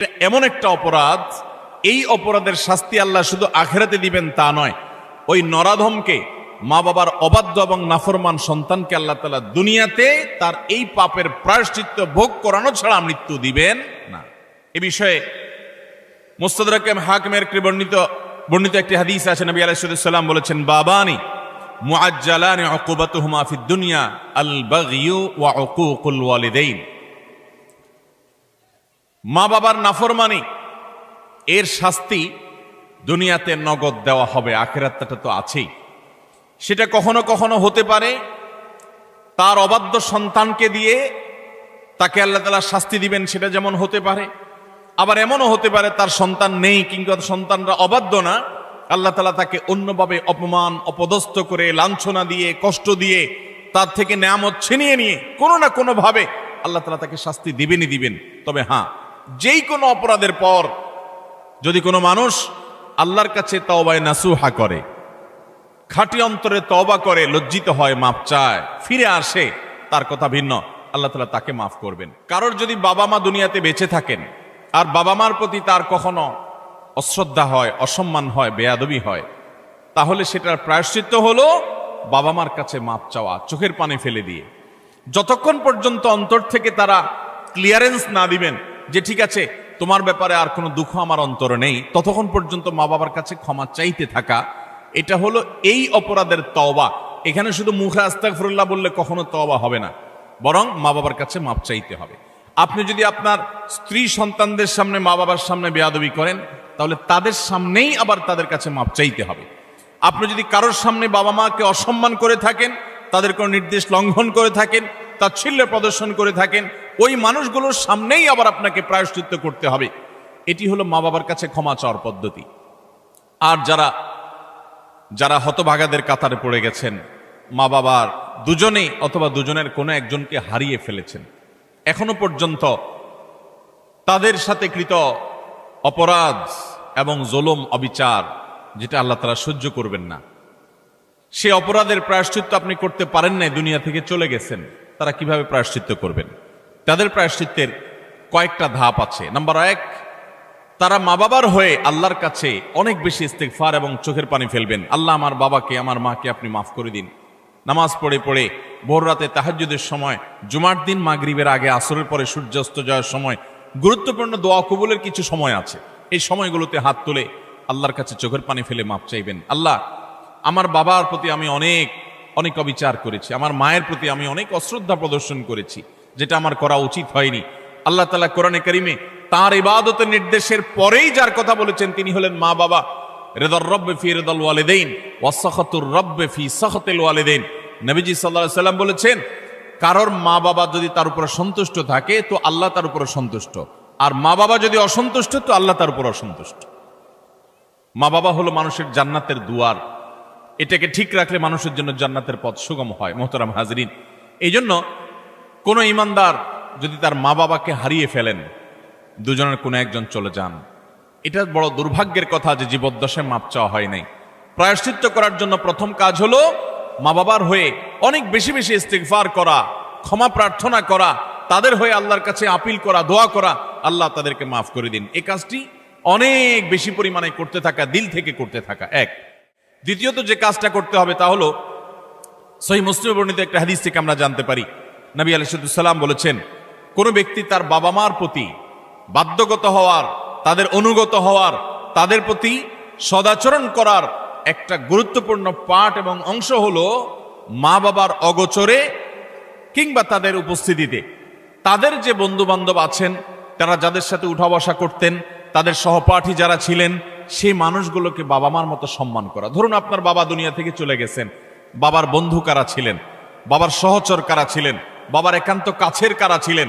এটা এমন একটা অপরাধ, এই অপরাধের শাস্তি আল্লাহ শুধু আখিরাতে দিবেন তা নয়, ওই নরাধমকে, মা বাবার অবাধ্য এবং নাফরমান সন্তানকে আল্লাহ তাআলা দুনিয়াতে তার এই পাপের প্রায়শ্চিত্ত ভোগ করানো ছাড়া মৃত্যু দিবেন না। এ বিষয়ে মুস্তাদরাক হাকিমের বর্ণিত একটি হাদিস আছে। নবী আলাইহিস সালাম বলেছেন, বাবানি মুআজ্জালানি উকুবাতুহুমা ফিদ দুনিয়া আল বাগয়ু ওয়া উকুকুল ওয়ালিদাইন। মা বাবার নাফরমানি এর শাস্তি দুনিয়াতে নগদ দেওয়া হবে, আখিরাতটা তো আছেই। সেটা কখনো কখনো হতে পারে তার অবাধ্য সন্তানকে দিয়ে তাকে আল্লাহ তাআলা শাস্তি দিবেন, সেটা যেমন হতে পারে। আবার এমনও হতে পারে তার সন্তান নেই কিংবা সন্তানরা অবাধ্য না, আল্লাহ তাআলা তাকে অন্যভাবে অপমান অপদস্থ করে, লাঞ্ছনা দিয়ে, কষ্ট দিয়ে, তার থেকে নেয়ামত ছিনিয়ে নিয়ে কোনো না কোনো ভাবে আল্লাহ তাআলা তাকে শাস্তি দিবেনই দিবেন। তবে হ্যাঁ, যেই কোনো অপরাধের পর যদি কোনো মানুষ আল্লাহর কাছে তওবায়ে নাসুহা করে, খাঁটি অন্তরে তওবা করে, লজ্জিত হয়, মাপ চায়, ফিরে আসে, তার কথা ভিন্ন, আল্লাহ তাআলা তাকে মাফ করবেন। কারোর যদি বাবা মা দুনিয়াতে বেঁচে থাকেন আর বাবা মার প্রতি তার কখনো অশ্রদ্ধা হয়, অসম্মান হয়, বেয়াদবি হয়, তাহলে সেটার প্রায়শ্চিত্ত হলো বাবা মার কাছে মাপ চাওয়া, চোখের পানি ফেলে দিয়ে। যতক্ষণ পর্যন্ত অন্তর থেকে তারা ক্লিয়ারেন্স না দিবেন যে ঠিক আছে তোমার ব্যাপারে আর কোনো দুঃখ আমার অন্তরে নেই, ততক্ষণ পর্যন্ত মা বাবার কাছে ক্ষমা চাইতে থাকা, এটা হলো এই অপরাধের তওবা। এখানে শুধু মুখে আস্তাগফিরুল্লাহ বললে কখনো তওবা হবে না, বরং মা বাবার কাছে মাপ চাইতে হবে। আপনি যদি আপনার স্ত্রী সন্তানদের সামনে, মা বাবার সামনে বেয়াদবি করেন, তাহলে তাদের সামনেই আবার তাদের কাছে মাপ চাইতে হবে। আপনি যদি কারোর সামনে বাবা মাকে অসম্মান করে থাকেন, তাদের কোনো নির্দেশ লঙ্ঘন করে থাকেন, তাচ্ছিল্য প্রদর্শন করে থাকেন, ওই মানুষগুলোর সামনেই আবার আপনাকে প্রায়শ্চিত্ত করতে হবে। এটি হলো মা বাবার কাছে ক্ষমা চাওয়ার পদ্ধতি। আর যারা হতভাগাদের কাতারে পড়ে গেছেন, মা বাবার দুজনেই অথবা দুজনের কোনো একজনকে হারিয়ে ফেলেছেন, এখনো পর্যন্ত তাদের সাথে কৃত অপরাধ এবং জুলুম, অবিচার, যেটা আল্লাহ তাআলা সহ্য করবেন না, সে অপরাধের প্রায়শ্চিত্ত আপনি করতে পারেন নাই, দুনিয়া থেকে চলে গেছেন, তারা কিভাবে প্রায়শ্চিত্ত করবেন? তাদের প্রায়শ্চিত্তের কয়েকটা ধাপ আছে। নাম্বার 1, তারা মা বাবার হয়ে আল্লাহর কাছে অনেক বেশি ইস্তেগফার এবং চোখের পানি ফেলবেন। আল্লাহ, আমার বাবাকে, আমার মাকে আপনি মাফ করে দিন। নামাজ পড়ে পড়ে ভোর রাতে তাহাজ্জুদের সময়, জুমার দিন মাগরিবের আগে, আসরের পরে সূর্যাস্ত যাওয়ার সময়, গুরুত্বপূর্ণ দোয়া কবুলের কিছু সময় আছে, এই সময়গুলোতে হাত তুলে আল্লাহর কাছে চোখের পানি ফেলে মাপ চাইবেন। আল্লাহ, আমার বাবার প্রতি আমি অনেক অনেক অবিচার করেছি, আমার মায়ের প্রতি আমি অনেক অশ্রদ্ধা প্রদর্শন করেছি, যেটা আমার করা উচিত হয়নি। আল্লাহ তাআলা কোরআনে কারিমে তার ইবাদতের নির্দেশের পরেই যার কথা বলেছেন তিনি হলেন মা বাবা। রিদার রব্বি ফি রিদাল ওয়ালিদাইন ওয়া সাখাতুর রব্বি ফি সাখাতিল ওয়ালিদাইন। নবীজি সাল্লাল্লাহু আলাইহি সাল্লাম বলেছেন, কারোর মা বাবা যদি তার উপর সন্তুষ্ট থাকে তো আল্লাহ তার উপর সন্তুষ্ট, আর মা বাবা যদি অসন্তুষ্ট তো আল্লাহ তার উপর অসন্তুষ্ট। মা বাবা হলো মানুষের জান্নাতের দুয়ার, এটাকে ঠিক রাখলে মানুষের জন্য জান্নাতের পথ সুগম হয়। মোহতারাম হাজরিন, এই জন্য কোনো ইমানদার যদি তার মা বাবাকে হারিয়ে ফেলেন, দুজনের কোনো একজন চলে যান, এটা বড় দুর্ভাগ্যের কথা যে জীবদ্দশায় মাপ চাওয়া হয় নাই। প্রায়শ্চিত্ত করার জন্য প্রথম কাজ হলো মা বাবার হয়ে অনেক বেশি বেশি ইস্তিগফার করা, ক্ষমা প্রার্থনা করা, তাদের হয়ে আল্লাহর কাছে আপিল করা, দোয়া করা, আল্লাহ তাদেরকে মাফ করে দিন। এই কাজটি অনেক বেশি পরিমাণে করতে থাকা, দিল থেকে করতে থাকা এক। দ্বিতীয়ত যে কাজটা করতে হবে তা হলো, সহিহ মুসলিমে বর্ণিত একটা হাদিস থেকে আমরা জানতে পারি, নবী আলাইহিস সালাম বলেছেন, কোন ব্যক্তি তার বাবা মার প্রতি বাধ্যগত হওয়ার, তাদের অনুগত হওয়ার, তাদের প্রতি সদাচরণ করার একটা গুরুত্বপূর্ণ পার্ট এবং অংশ হলো মা বাবার অগোচরে কিংবা তাদের উপস্থিতিতে তাদের যে বন্ধু বান্ধব আছেন, তারা যাদের সাথে উঠা বসা করতেন, তাদের সহপাঠী যারা ছিলেন, সেই মানুষগুলোকে বাবা মার মতো সম্মান করা। ধরুন আপনার বাবা দুনিয়া থেকে চলে গেছেন, বাবার বন্ধু কারা ছিলেন, বাবার সহচর কারা ছিলেন, বাবার একান্ত কাছের কারা ছিলেন,